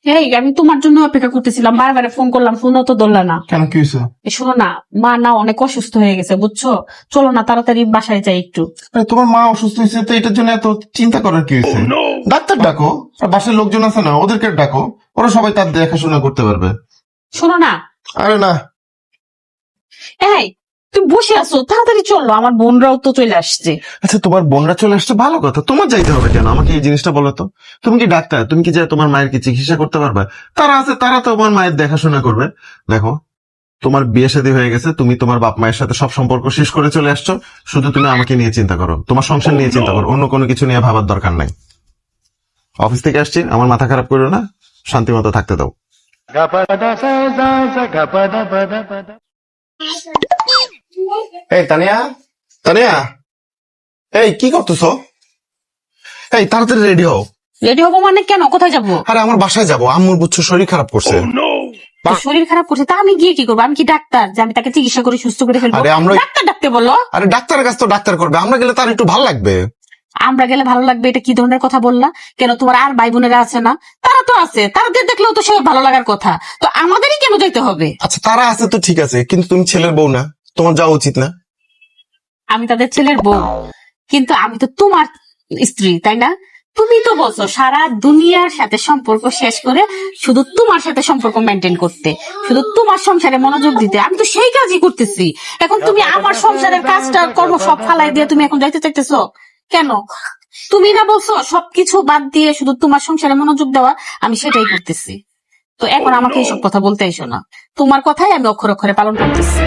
এই আমি তোমার জন্য অপেক্ষা করতেছিলাম, বারবার ফোন করলাম, ফোনও তো ধরলা না। কেন, কি হয়েছে? শোনো না, মা না অনেক অসুস্থ হয়ে গেছে বুঝছো, চলো না তাড়াতাড়ি বাসায় যাই একটু। তোমার মা অসুস্থ হয়েছে তো এটার জন্য এত চিন্তা করার কি হয়েছে? ডাক্তার ডাকো, আর বাসার লোকজন আছে না, ওদেরকে ডাকো, ওরা সবাই তার দেখাশোনা করতে পারবে। শোনো না, আরে না, এই তুমি বসে আছো, তাড়াতাড়ি চলো, আমার বোনরাও তো চলে আসছে। আচ্ছা তোমার বোনরা চলে আসছে ভালো কথা, তোমার যাইতে হবে কেন? আমাকে এই জিনিসটা বলো তো। তুমি কি ডাক্তার? তুমি কি যে তোমার মায়ের কি চিকিৎসা করতে পারবে? তারা আছে, তারা তো তোমার মায়ের দেখাশোনা করবে। দেখো, তোমার বিয়ে শাদী হয়ে গেছে, তুমি তোমার বাপ মায়ের সাথে সব সম্পর্ক শেষ করে চলে আসছো, শুধু তুমি আমাকে নিয়ে চিন্তা করো, তোমার সংসার নিয়ে চিন্তা করো, অন্য কোনো কিছু নিয়ে ভাবার দরকার নাই। অফিস থেকে আসছি, আমার মাথা খারাপ করো না, শান্তি মতো থাকতে দাও। এই তানিয়া, তানিয়া, এই কি করতেছো? এই তাড়াতাড়ি রেডি হও। রেডি হবো মানে কেন, কোথায় যাবো? আরে আমার বাসায় যাবো, আম্মুর বুঝছো শরীর খারাপ করছে। তো শরীর খারাপ করছে, তা আমি গিয়ে কি করবো? আমি কি ডাক্তার যে আমি তাকে চিকিৎসা করে সুস্থ করে ফেলবো? আরে আমরা- ডাক্তার ডাকতে বলো। আরে ডাক্তারের কাছে তো ডাক্তার করবে, আমরা গেলে তার একটু ভালো লাগবে। আমরা গেলে ভালো লাগবে, এটা কি ধরনের কথা বললা? কেন তোমার আর ভাই বোনেরা আছে না? তারা তো আছে, তাদের দেখলেও তো সে ভালো লাগার কথা, তো আমাদেরই কেন যাইতে হবে? আচ্ছা তারা আছে তো ঠিক আছে, কিন্তু তুমি ছেলের বউ না, তোমার যাওয়া উচিত না? আমি তাদের ছেলের বউ, কিন্তু আমি তো তোমার স্ত্রী, তাই না? তুমি তো বলছো সারা দুনিয়ার সাথে সম্পর্ক শেষ করে শুধু তোমার সাথে সম্পর্ক মেনটেন করতে, শুধু তোমার সংসারে মনোযোগ দিতে। আমি তো সেই কাজই করতেছি। এখন তুমি আমার সংসারের কাজটা কর্ম সব ফালাই দিয়ে তুমি এখন যাইতে চাইতেছো কেন? তুমি না বলছো সবকিছু বাদ দিয়ে শুধু তোমার সংসারে মনোযোগ দেওয়া, আমি সেটাই করতেছি। তো এখন আমাকে এইসব কথা বলতে এসো না, তোমার কথাই আমি অক্ষরে অক্ষরে পালন করতেছি।